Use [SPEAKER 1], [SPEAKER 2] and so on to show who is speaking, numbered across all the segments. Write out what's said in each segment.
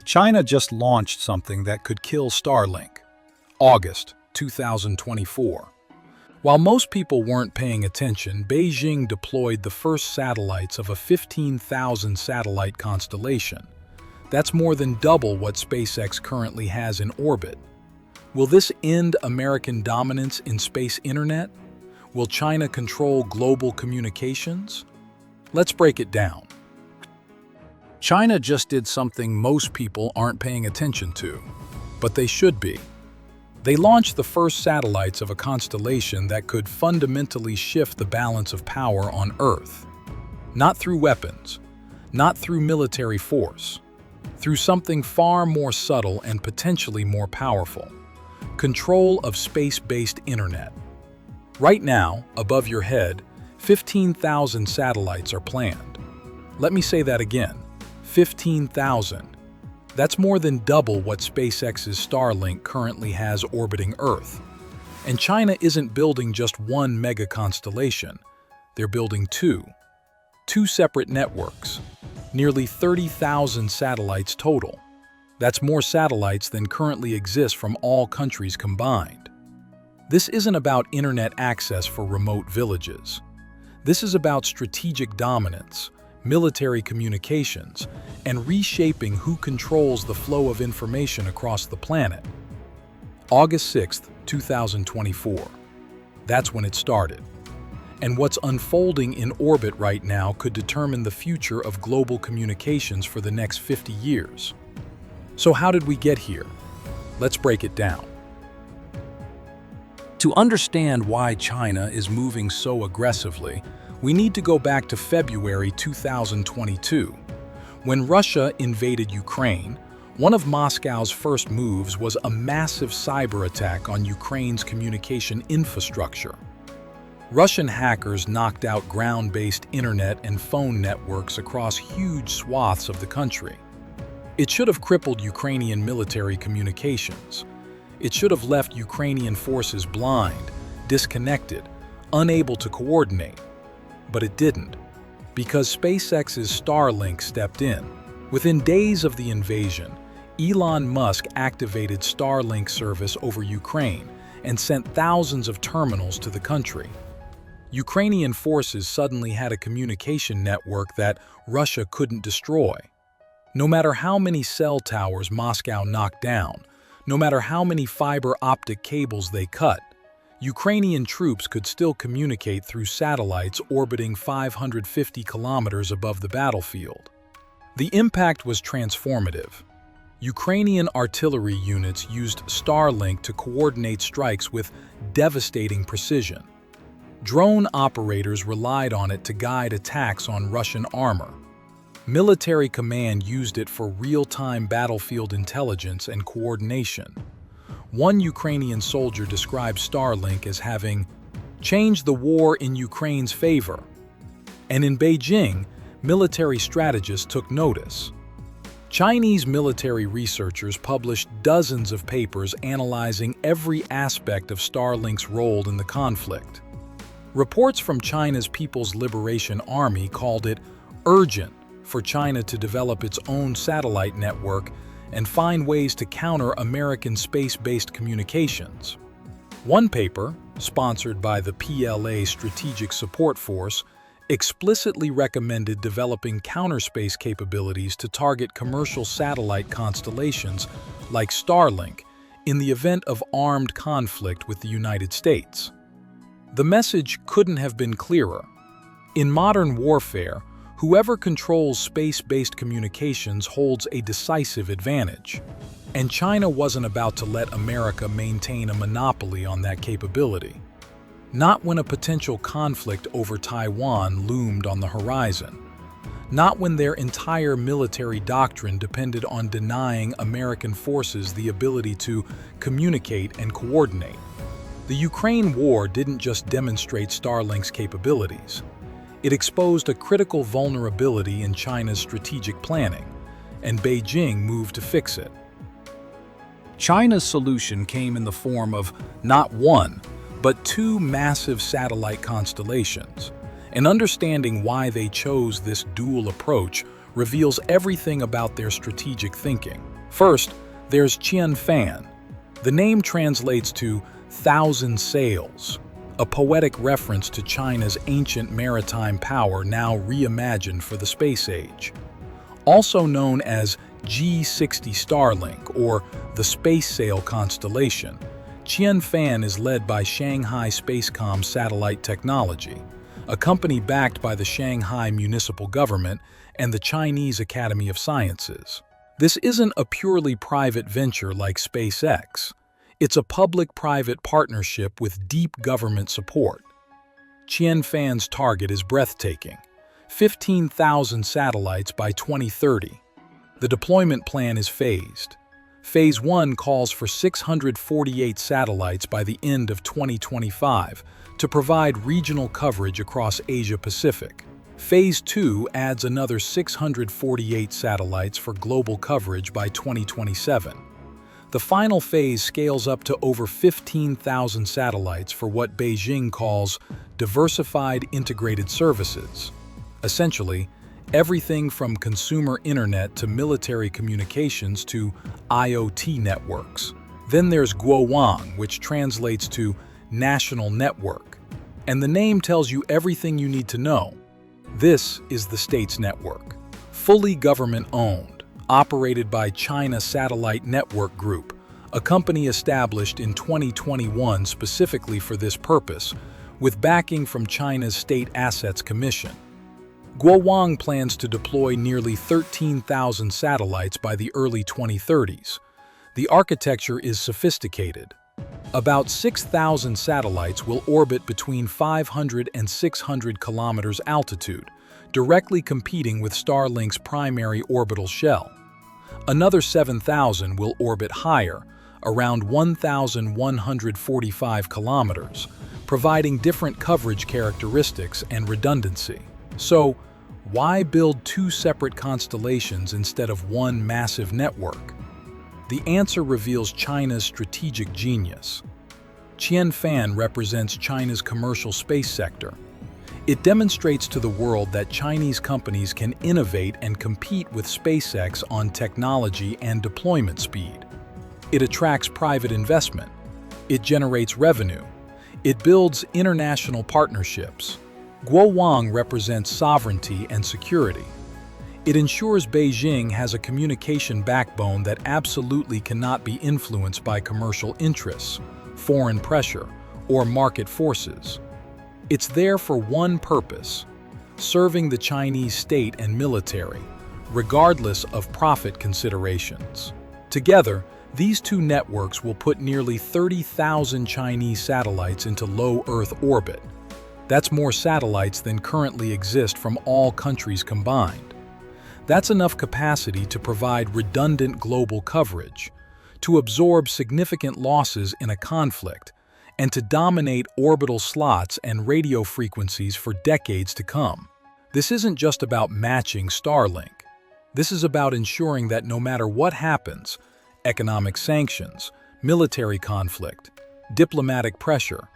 [SPEAKER 1] China just launched something that could kill Starlink. August 2024. While most people weren't paying attention, Beijing deployed the first satellites of a 15,000 satellite constellation. That's more than double what SpaceX currently has in orbit. Will this end American dominance in space internet? Will China control global communications? Let's break it down. China just did something most people aren't paying attention to, but they should be. They launched the first satellites of a constellation that could fundamentally shift the balance of power on Earth. Not through weapons, not through military force, through something far more subtle and potentially more powerful: control of space-based internet. Right now, above your head, 15,000 satellites are planned. Let me say that again, 15,000. That's more than double what SpaceX's Starlink currently has orbiting Earth. And China isn't building just one mega-constellation. They're building two separate networks, nearly 30,000 satellites total. That's more satellites than currently exist from all countries combined. This isn't about internet access for remote villages. This is about strategic dominance, military communications, and reshaping who controls the flow of information across the planet. August 6, 2024. That's when it started. And what's unfolding in orbit right now could determine the future of global communications for the next 50 years. So how did we get here? Let's break it down. To understand why China is moving so aggressively, we need to go back to February 2022. When Russia invaded Ukraine, one of Moscow's first moves was a massive cyber attack on Ukraine's communication infrastructure. Russian hackers knocked out ground-based internet and phone networks across huge swaths of the country. It should have crippled Ukrainian military communications. It should have left Ukrainian forces blind, disconnected, unable to coordinate. But it didn't, because SpaceX's Starlink stepped in. Within days of the invasion, Elon Musk activated Starlink service over Ukraine and sent thousands of terminals to the country. Ukrainian forces suddenly had a communication network that Russia couldn't destroy. No matter how many cell towers Moscow knocked down, no matter how many fiber optic cables they cut, Ukrainian troops could still communicate through satellites orbiting 550 kilometers above the battlefield. The impact was transformative. Ukrainian artillery units used Starlink to coordinate strikes with devastating precision. Drone operators relied on it to guide attacks on Russian armor. Military command used it for real-time battlefield intelligence and coordination. One Ukrainian soldier described Starlink as having changed the war in Ukraine's favor. And in Beijing, military strategists took notice. Chinese military researchers published dozens of papers analyzing every aspect of Starlink's role in the conflict. Reports from China's People's Liberation Army called it urgent for China to develop its own satellite network and find ways to counter American space-based communications. One paper, sponsored by the PLA Strategic Support Force, explicitly recommended developing counterspace capabilities to target commercial satellite constellations like Starlink in the event of armed conflict with the United States. The message couldn't have been clearer. In modern warfare, whoever controls space-based communications holds a decisive advantage. And China wasn't about to let America maintain a monopoly on that capability. Not when a potential conflict over Taiwan loomed on the horizon. Not when their entire military doctrine depended on denying American forces the ability to communicate and coordinate. The Ukraine war didn't just demonstrate Starlink's capabilities. It exposed a critical vulnerability in China's strategic planning, and Beijing moved to fix it. China's solution came in the form of not one, but two massive satellite constellations. And understanding why they chose this dual approach reveals everything about their strategic thinking. First, there's Qianfan. The name translates to "thousand sails," a poetic reference to China's ancient maritime power now reimagined for the space age. Also known as G60 Starlink or the Space Sail Constellation, Qianfan is led by Shanghai Spacecom Satellite Technology, a company backed by the Shanghai municipal government and the Chinese Academy of Sciences. This isn't a purely private venture like SpaceX. It's a public-private partnership with deep government support. Qianfan's target is breathtaking: 15,000 satellites by 2030. The deployment plan is phased. Phase 1 calls for 648 satellites by the end of 2025 to provide regional coverage across Asia-Pacific. Phase 2 adds another 648 satellites for global coverage by 2027. The final phase scales up to over 15,000 satellites for what Beijing calls diversified integrated services. Essentially, everything from consumer internet to military communications to IoT networks. Then there's Guowang, which translates to National Network. And the name tells you everything you need to know. This is the state's network, fully government-owned, operated by China Satellite Network Group, a company established in 2021 specifically for this purpose, with backing from China's State Assets Commission. Guowang plans to deploy nearly 13,000 satellites by the early 2030s. The architecture is sophisticated. About 6,000 satellites will orbit between 500 and 600 kilometers altitude, directly competing with Starlink's primary orbital shell. Another 7,000 will orbit higher, around 1,145 kilometers, providing different coverage characteristics and redundancy. So, why build two separate constellations instead of one massive network? The answer reveals China's strategic genius. Qianfan represents China's commercial space sector. It demonstrates to the world that Chinese companies can innovate and compete with SpaceX on technology and deployment speed. It attracts private investment. It generates revenue. It builds international partnerships. Guowang represents sovereignty and security. It ensures Beijing has a communication backbone that absolutely cannot be influenced by commercial interests, foreign pressure, or market forces. It's there for one purpose: serving the Chinese state and military, regardless of profit considerations. Together, these two networks will put nearly 30,000 Chinese satellites into low Earth orbit. That's more satellites than currently exist from all countries combined. That's enough capacity to provide redundant global coverage, to absorb significant losses in a conflict, and to dominate orbital slots and radio frequencies for decades to come. This isn't just about matching Starlink. This is about ensuring that no matter what happens, economic sanctions, military conflict, diplomatic pressure,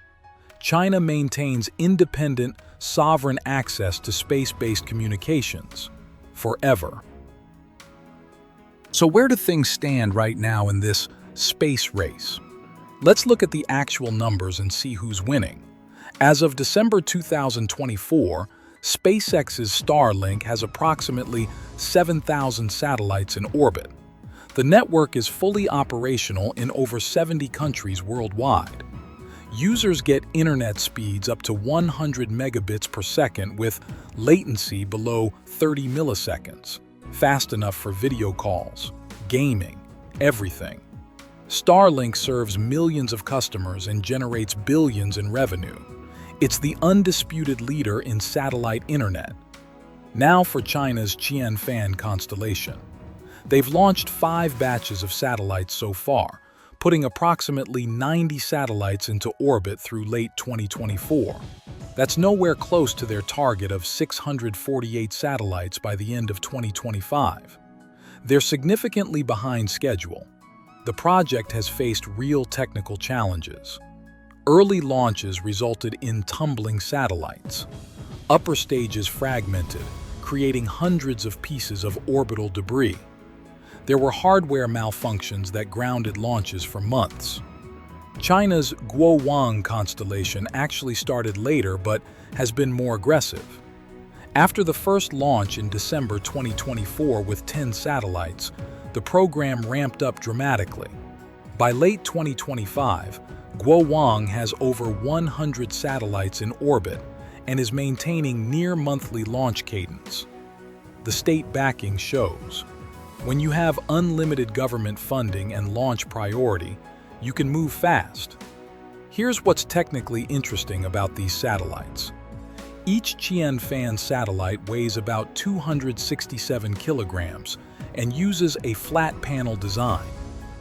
[SPEAKER 1] China maintains independent, sovereign access to space-based communications forever. So where do things stand right now in this space race? Let's look at the actual numbers and see who's winning. As of December 2024, SpaceX's Starlink has approximately 7,000 satellites in orbit. The network is fully operational in over 70 countries worldwide. Users get internet speeds up to 100 megabits per second with latency below 30 milliseconds, fast enough for video calls, gaming, everything. Starlink serves millions of customers and generates billions in revenue. It's the undisputed leader in satellite internet. Now for China's Qianfan constellation. They've launched 5 batches of satellites so far, putting approximately 90 satellites into orbit through late 2024. That's nowhere close to their target of 648 satellites by the end of 2025. They're significantly behind schedule. The project has faced real technical challenges. Early launches resulted in tumbling satellites. Upper stages fragmented, creating hundreds of pieces of orbital debris. There were hardware malfunctions that grounded launches for months. China's Guowang constellation actually started later but has been more aggressive. After the first launch in December 2024 with 10 satellites, the program ramped up dramatically. By late 2025, Guowang has over 100 satellites in orbit and is maintaining near-monthly launch cadence. The state backing shows. When you have unlimited government funding and launch priority, you can move fast. Here's what's technically interesting about these satellites. Each Qianfan satellite weighs about 267 kilograms and uses a flat panel design.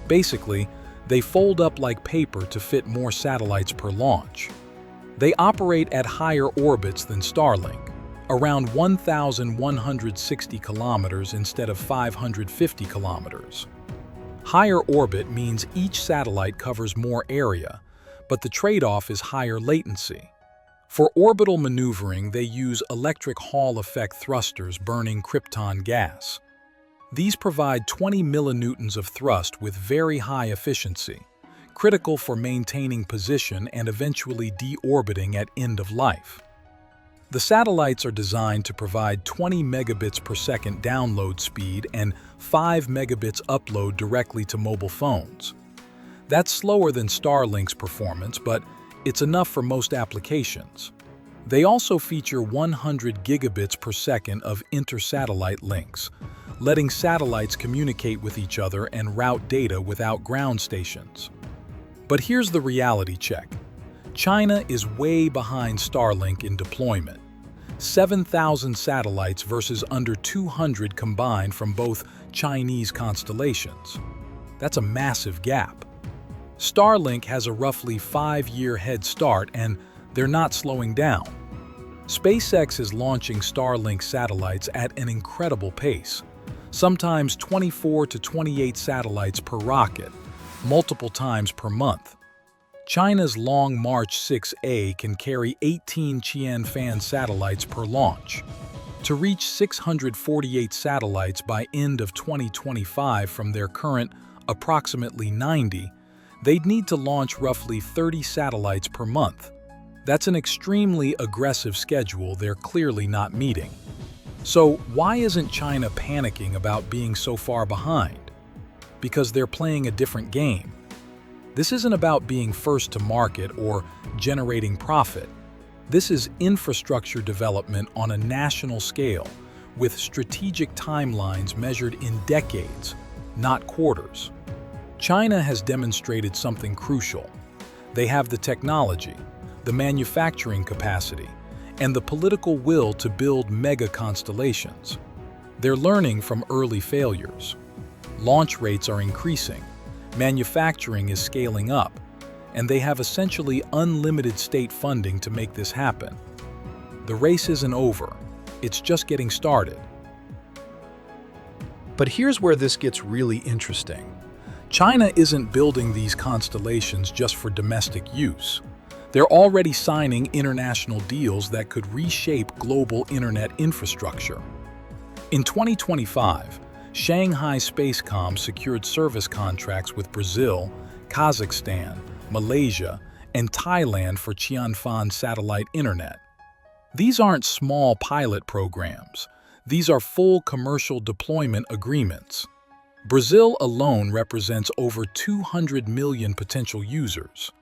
[SPEAKER 1] Basically, they fold up like paper to fit more satellites per launch. They operate at higher orbits than Starlink, around 1,160 kilometers instead of 550 kilometers. Higher orbit means each satellite covers more area, but the trade-off is higher latency. For orbital maneuvering, they use electric Hall effect thrusters burning krypton gas. These provide 20 millinewtons of thrust with very high efficiency, critical for maintaining position and eventually deorbiting at end of life. The satellites are designed to provide 20 megabits per second download speed and 5 megabits upload directly to mobile phones. That's slower than Starlink's performance, but it's enough for most applications. They also feature 100 gigabits per second of inter-satellite links, letting satellites communicate with each other and route data without ground stations. But here's the reality check. China is way behind Starlink in deployment. 7,000 satellites versus under 200 combined from both Chinese constellations. That's a massive gap. Starlink has a roughly 5-year head start, and they're not slowing down. SpaceX is launching Starlink satellites at an incredible pace, sometimes 24 to 28 satellites per rocket, multiple times per month. China's Long March 6A can carry 18 Qianfan satellites per launch. To reach 648 satellites by end of 2025 from their current approximately 90, they'd need to launch roughly 30 satellites per month. That's an extremely aggressive schedule they're clearly not meeting. So why isn't China panicking about being so far behind? Because they're playing a different game. This isn't about being first to market or generating profit. This is infrastructure development on a national scale, with strategic timelines measured in decades, not quarters. China has demonstrated something crucial. They have the technology, the manufacturing capacity, and the political will to build mega-constellations. They're learning from early failures. Launch rates are increasing, manufacturing is scaling up, and they have essentially unlimited state funding to make this happen. The race isn't over, it's just getting started. But here's where this gets really interesting. China isn't building these constellations just for domestic use. They're already signing international deals that could reshape global internet infrastructure. In 2025, Shanghai Spacecom secured service contracts with Brazil, Kazakhstan, Malaysia, and Thailand for Qianfan satellite internet. These aren't small pilot programs. These are full commercial deployment agreements. Brazil alone represents over 200 million potential users.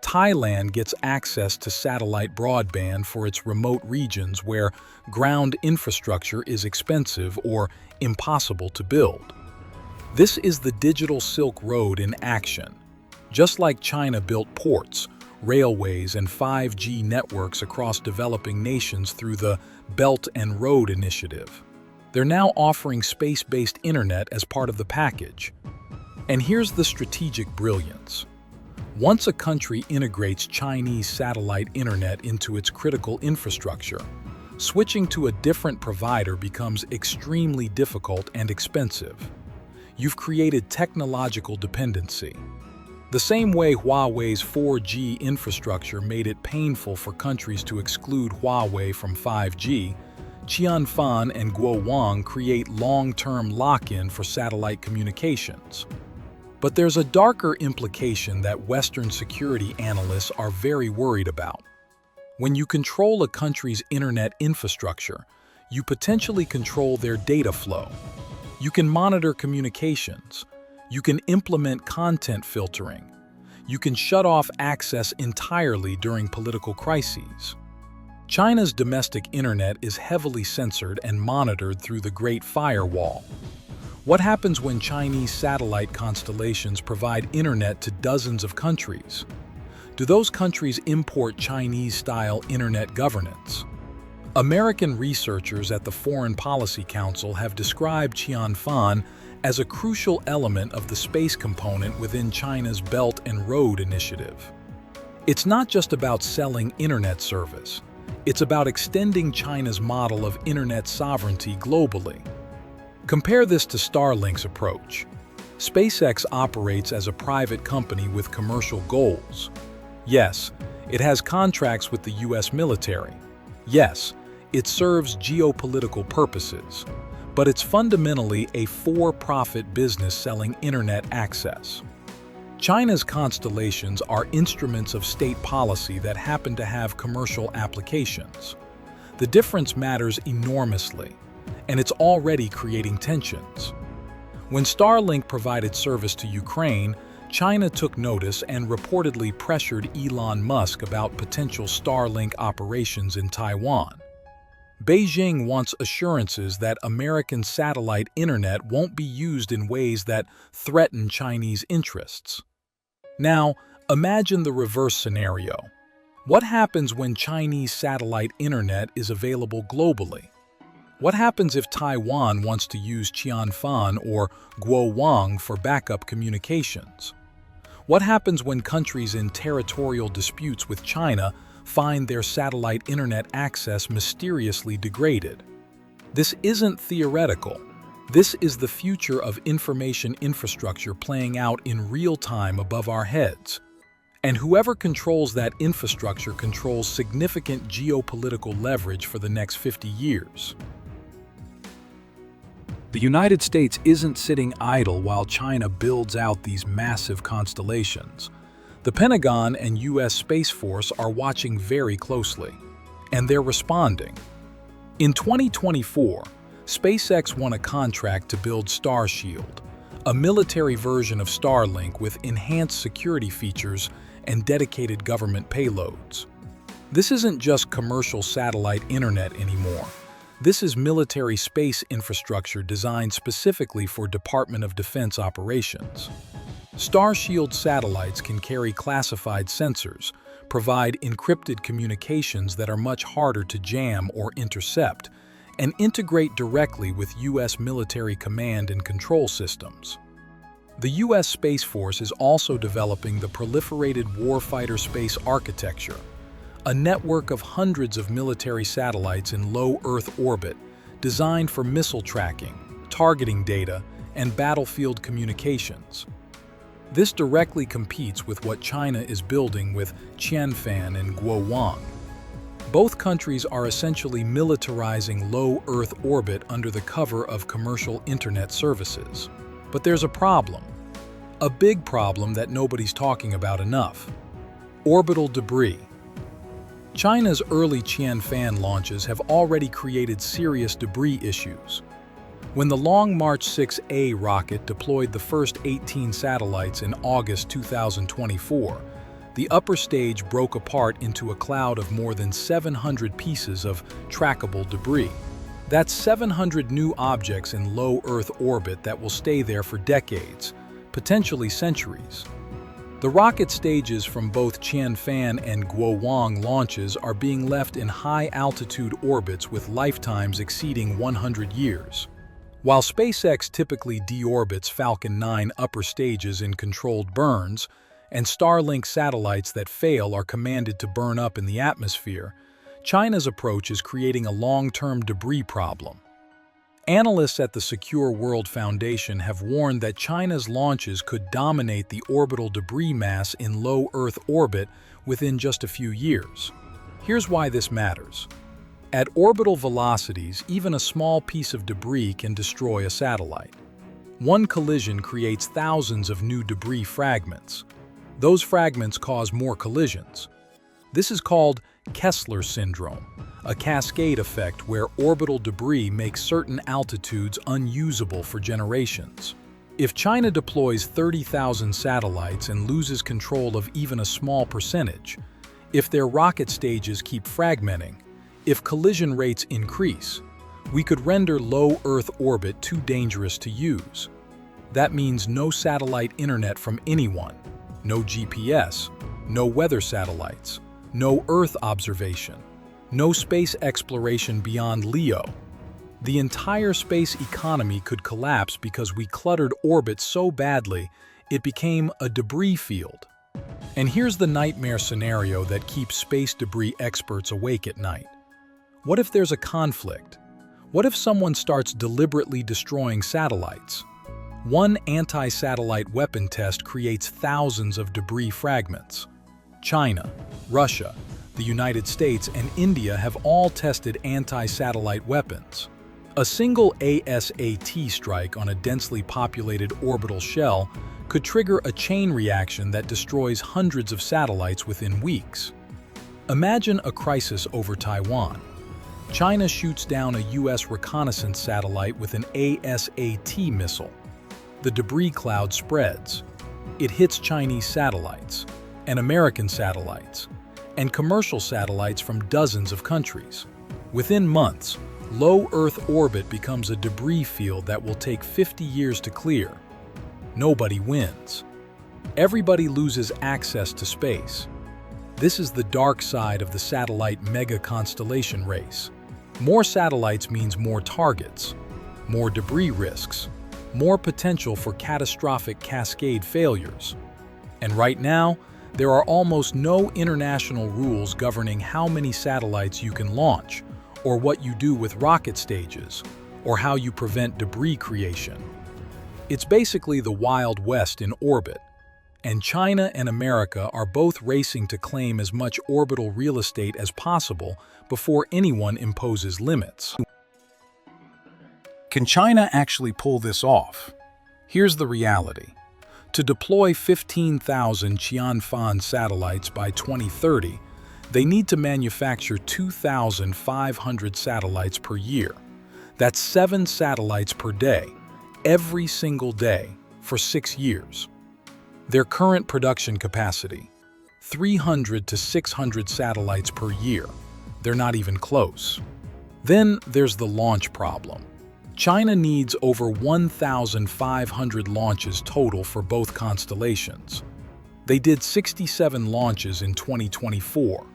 [SPEAKER 1] Thailand gets access to satellite broadband for its remote regions where ground infrastructure is expensive or impossible to build. This is the digital Silk Road in action. Just like China built ports, railways, and 5G networks across developing nations through the Belt and Road Initiative, they're now offering space-based internet as part of the package. And here's the strategic brilliance. Once a country integrates Chinese satellite internet into its critical infrastructure, switching to a different provider becomes extremely difficult and expensive. You've created technological dependency. The same way Huawei's 4G infrastructure made it painful for countries to exclude Huawei from 5G, Qianfan and Guowang create long-term lock-in for satellite communications. But there's a darker implication that Western security analysts are very worried about. When you control a country's internet infrastructure, you potentially control their data flow. You can monitor communications. You can implement content filtering. You can shut off access entirely during political crises. China's domestic internet is heavily censored and monitored through the Great Firewall. What happens when Chinese satellite constellations provide internet to dozens of countries? Do those countries import Chinese-style internet governance? American researchers at the Foreign Policy Council have described Qianfan as a crucial element of the space component within China's Belt and Road Initiative. It's not just about selling internet service. It's about extending China's model of internet sovereignty globally. Compare this to Starlink's approach. SpaceX operates as a private company with commercial goals. Yes, it has contracts with the US military. Yes, it serves geopolitical purposes. But it's fundamentally a for-profit business selling internet access. China's constellations are instruments of state policy that happen to have commercial applications. The difference matters enormously, and it's already creating tensions. When Starlink provided service to Ukraine, China took notice and reportedly pressured Elon Musk about potential Starlink operations in Taiwan. Beijing wants assurances that American satellite internet won't be used in ways that threaten Chinese interests. Now, imagine the reverse scenario. What happens when Chinese satellite internet is available globally? What happens if Taiwan wants to use Qianfan or Guowang for backup communications? What happens when countries in territorial disputes with China find their satellite internet access mysteriously degraded? This isn't theoretical. This is the future of information infrastructure playing out in real time above our heads. And whoever controls that infrastructure controls significant geopolitical leverage for the next 50 years. The United States isn't sitting idle while China builds out these massive constellations. The Pentagon and US Space Force are watching very closely, and they're responding. In 2024, SpaceX won a contract to build Starshield, a military version of Starlink with enhanced security features and dedicated government payloads. This isn't just commercial satellite internet anymore. This is military space infrastructure designed specifically for Department of Defense operations. Starshield satellites can carry classified sensors, provide encrypted communications that are much harder to jam or intercept, and integrate directly with US military command and control systems. The US Space Force is also developing the Proliferated Warfighter Space Architecture, a network of hundreds of military satellites in low Earth orbit designed for missile tracking, targeting data, and battlefield communications. This directly competes with what China is building with Qianfan and Guowang. Both countries are essentially militarizing low Earth orbit under the cover of commercial internet services. But there's a problem. A big problem that nobody's talking about enough. Orbital debris. China's early Qianfan launches have already created serious debris issues. When the Long March 6A rocket deployed the first 18 satellites in August 2024, the upper stage broke apart into a cloud of more than 700 pieces of trackable debris. That's 700 new objects in low Earth orbit that will stay there for decades, potentially centuries. The rocket stages from both Qianfan and Guowang launches are being left in high-altitude orbits with lifetimes exceeding 100 years. While SpaceX typically deorbits Falcon 9 upper stages in controlled burns, and Starlink satellites that fail are commanded to burn up in the atmosphere, China's approach is creating a long-term debris problem. Analysts at the Secure World Foundation have warned that China's launches could dominate the orbital debris mass in low Earth orbit within just a few years. Here's why this matters. At orbital velocities, even a small piece of debris can destroy a satellite. One collision creates thousands of new debris fragments. Those fragments cause more collisions. This is called Kessler syndrome, a cascade effect where orbital debris makes certain altitudes unusable for generations. If China deploys 30,000 satellites and loses control of even a small percentage, if their rocket stages keep fragmenting, if collision rates increase, we could render low Earth orbit too dangerous to use. That means no satellite internet from anyone, no GPS, no weather satellites, no Earth observation, no space exploration beyond LEO. The entire space economy could collapse because we cluttered orbit so badly it became a debris field. And here's the nightmare scenario that keeps space debris experts awake at night. What if there's a conflict? What if someone starts deliberately destroying satellites? One anti-satellite weapon test creates thousands of debris fragments. China, Russia, the United States, and India have all tested anti-satellite weapons. A single ASAT strike on a densely populated orbital shell could trigger a chain reaction that destroys hundreds of satellites within weeks. Imagine a crisis over Taiwan. China shoots down a US reconnaissance satellite with an ASAT missile. The debris cloud spreads. It hits Chinese satellites, and American satellites, and commercial satellites from dozens of countries. Within months, low Earth orbit becomes a debris field that will take 50 years to clear. Nobody wins. Everybody loses access to space. This is the dark side of the satellite mega-constellation race. More satellites means more targets, more debris risks, more potential for catastrophic cascade failures. And right now, there are almost no international rules governing how many satellites you can launch, or what you do with rocket stages, or how you prevent debris creation. It's basically the Wild West in orbit, and China and America are both racing to claim as much orbital real estate as possible before anyone imposes limits. Can China actually pull this off? Here's the reality. To deploy 15,000 Qianfan satellites by 2030, they need to manufacture 2,500 satellites per year. That's 7 satellites per day, every single day, for 6 years. Their current production capacity, 300 to 600 satellites per year. They're not even close. Then there's the launch problem. China needs over 1,500 launches total for both constellations. They did 67 launches in 2024.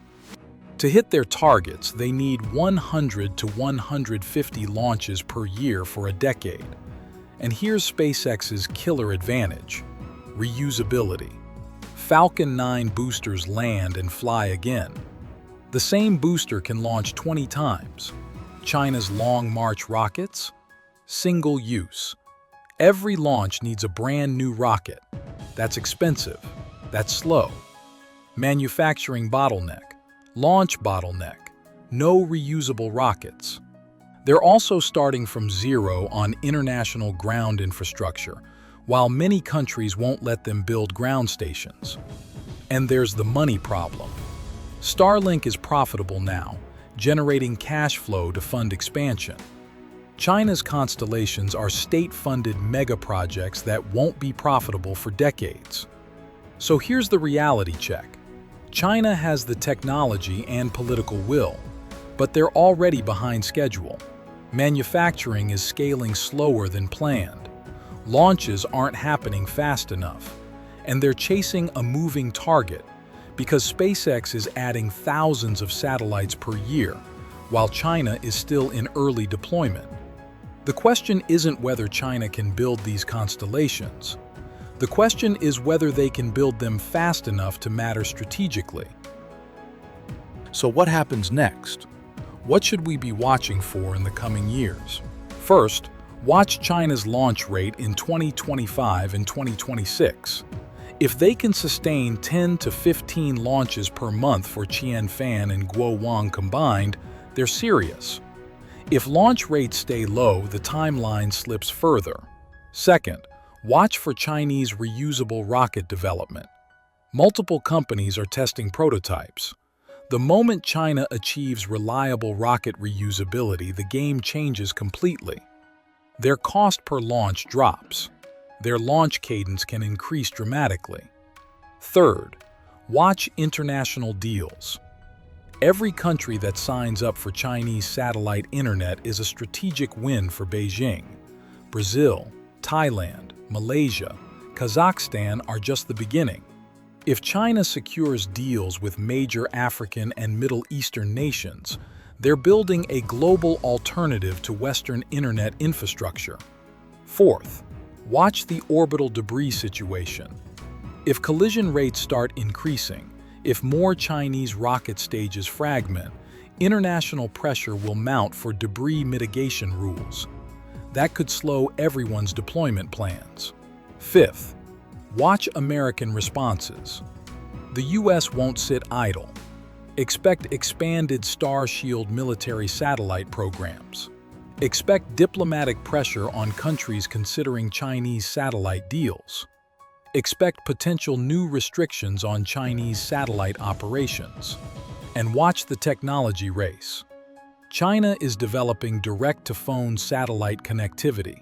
[SPEAKER 1] To hit their targets, they need 100 to 150 launches per year for a decade. And here's SpaceX's killer advantage: reusability. Falcon 9 boosters land and fly again. The same booster can launch 20 times. China's Long March rockets? Single use. Every launch needs a brand new rocket. That's expensive. That's slow. Manufacturing bottleneck. Launch bottleneck. No reusable rockets. They're also starting from zero on international ground infrastructure, while many countries won't let them build ground stations. And there's the money problem. Starlink is profitable now, generating cash flow to fund expansion. China's constellations are state-funded mega-projects that won't be profitable for decades. So here's the reality check. China has the technology and political will, but they're already behind schedule. Manufacturing is scaling slower than planned. Launches aren't happening fast enough, and they're chasing a moving target because SpaceX is adding thousands of satellites per year, while China is still in early deployment. The question isn't whether China can build these constellations. The question is whether they can build them fast enough to matter strategically. So what happens next? What should we be watching for in the coming years? First, watch China's launch rate in 2025 and 2026. If they can sustain 10 to 15 launches per month for Qianfan and Guowang combined, They're serious. If launch rates stay low, the timeline slips further. Second, watch for Chinese reusable rocket development. Multiple companies are testing prototypes. The moment China achieves reliable rocket reusability, the game changes completely. Their cost per launch drops. Their launch cadence can increase dramatically. Third, watch international deals. Every country that signs up for Chinese satellite internet is a strategic win for Beijing. Brazil, Thailand, Malaysia, Kazakhstan are just the beginning. If China secures deals with major African and Middle Eastern nations, they're building a global alternative to Western internet infrastructure. Fourth, watch the orbital debris situation. If collision rates start increasing, if more Chinese rocket stages fragment, international pressure will mount for debris mitigation rules. That could slow everyone's deployment plans. Fifth, watch American responses. The US won't sit idle. Expect expanded Star-Shield military satellite programs. Expect diplomatic pressure on countries considering Chinese satellite deals. Expect potential new restrictions on Chinese satellite operations. And watch the technology race. China is developing direct-to-phone satellite connectivity.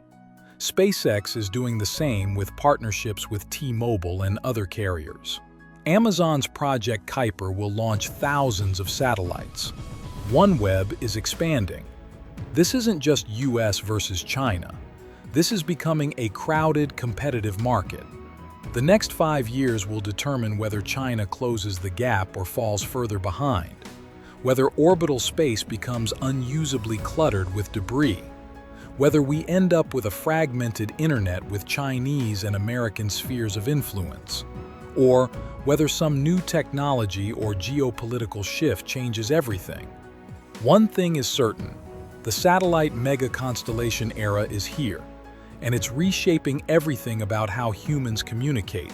[SPEAKER 1] SpaceX is doing the same with partnerships with T-Mobile and other carriers. Amazon's Project Kuiper will launch thousands of satellites. OneWeb is expanding. This isn't just US versus China. This is becoming a crowded, competitive market. The next 5 years will determine whether China closes the gap or falls further behind, whether orbital space becomes unusably cluttered with debris, whether we end up with a fragmented internet with Chinese and American spheres of influence, or whether some new technology or geopolitical shift changes everything. One thing is certain, the satellite mega-constellation era is here, and it's reshaping everything about how humans communicate,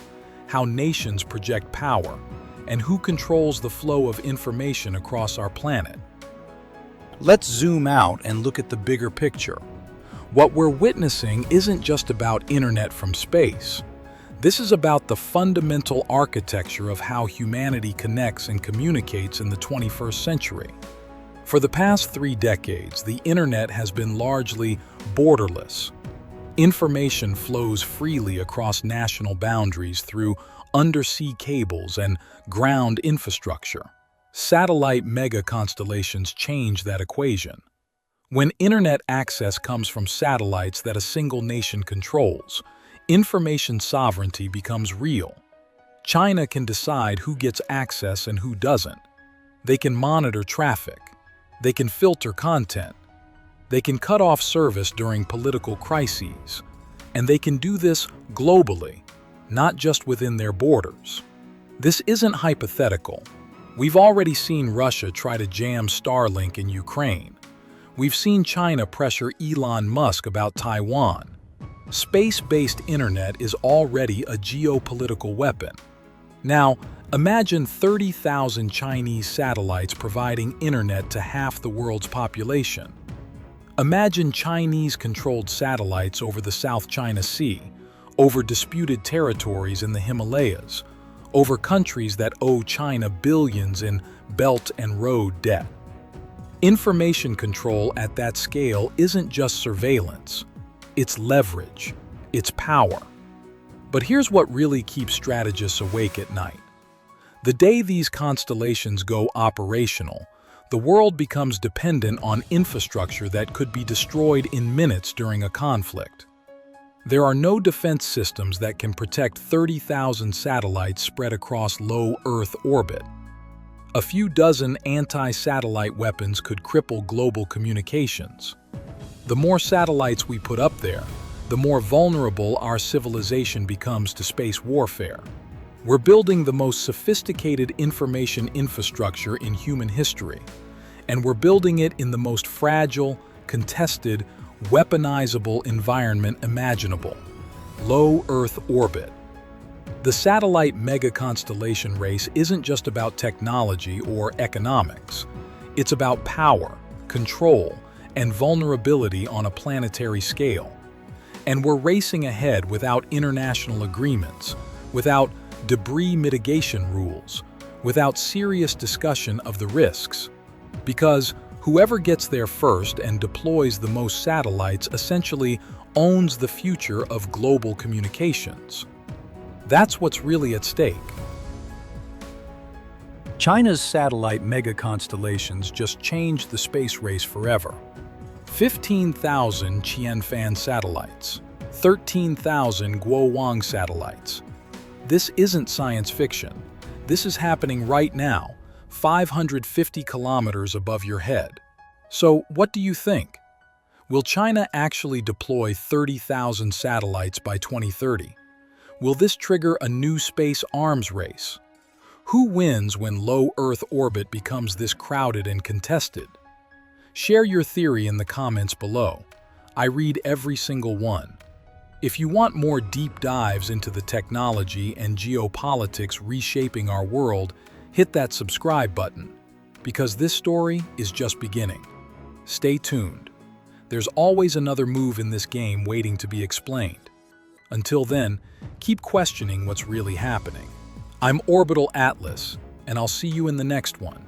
[SPEAKER 1] how nations project power, and who controls the flow of information across our planet. Let's zoom out and look at the bigger picture. What we're witnessing isn't just about internet from space. This is about the fundamental architecture of how humanity connects and communicates in the 21st century. For the past 3 decades, the internet has been largely borderless. Information flows freely across national boundaries through undersea cables and ground infrastructure. Satellite mega-constellations change that equation. When internet access comes from satellites that a single nation controls, information sovereignty becomes real. China can decide who gets access and who doesn't. They can monitor traffic. They can filter content. They can cut off service during political crises. And they can do this globally, not just within their borders. This isn't hypothetical. We've already seen Russia try to jam Starlink in Ukraine. We've seen China pressure Elon Musk about Taiwan. Space-based internet is already a geopolitical weapon. Now, imagine 30,000 Chinese satellites providing internet to half the world's population. Imagine Chinese-controlled satellites over the South China Sea, over disputed territories in the Himalayas, over countries that owe China billions in Belt and Road debt. Information control at that scale isn't just surveillance. It's leverage. It's power. But here's what really keeps strategists awake at night. The day these constellations go operational, the world becomes dependent on infrastructure that could be destroyed in minutes during a conflict. There are no defense systems that can protect 30,000 satellites spread across low Earth orbit. A few dozen anti-satellite weapons could cripple global communications. The more satellites we put up there, the more vulnerable our civilization becomes to space warfare. We're building the most sophisticated information infrastructure in human history, and we're building it in the most fragile, contested, weaponizable environment imaginable: low Earth orbit. The satellite mega-constellation race isn't just about technology or economics. It's about power, control, and vulnerability on a planetary scale. And we're racing ahead without international agreements, without debris mitigation rules, without serious discussion of the risks. Because whoever gets there first and deploys the most satellites essentially owns the future of global communications. That's what's really at stake. China's satellite mega-constellations just changed the space race forever. 15,000 Qianfan satellites, 13,000 Guowang satellites. This isn't science fiction. This is happening right now, 550 kilometers above your head. So what do you think? Will China actually deploy 30,000 satellites by 2030? Will this trigger a new space arms race? Who wins when low Earth orbit becomes this crowded and contested? Share your theory in the comments below. I read every single one. If you want more deep dives into the technology and geopolitics reshaping our world, hit that subscribe button, because this story is just beginning. Stay tuned. There's always another move in this game waiting to be explained. Until then, keep questioning what's really happening. I'm Orbital Atlas, and I'll see you in the next one.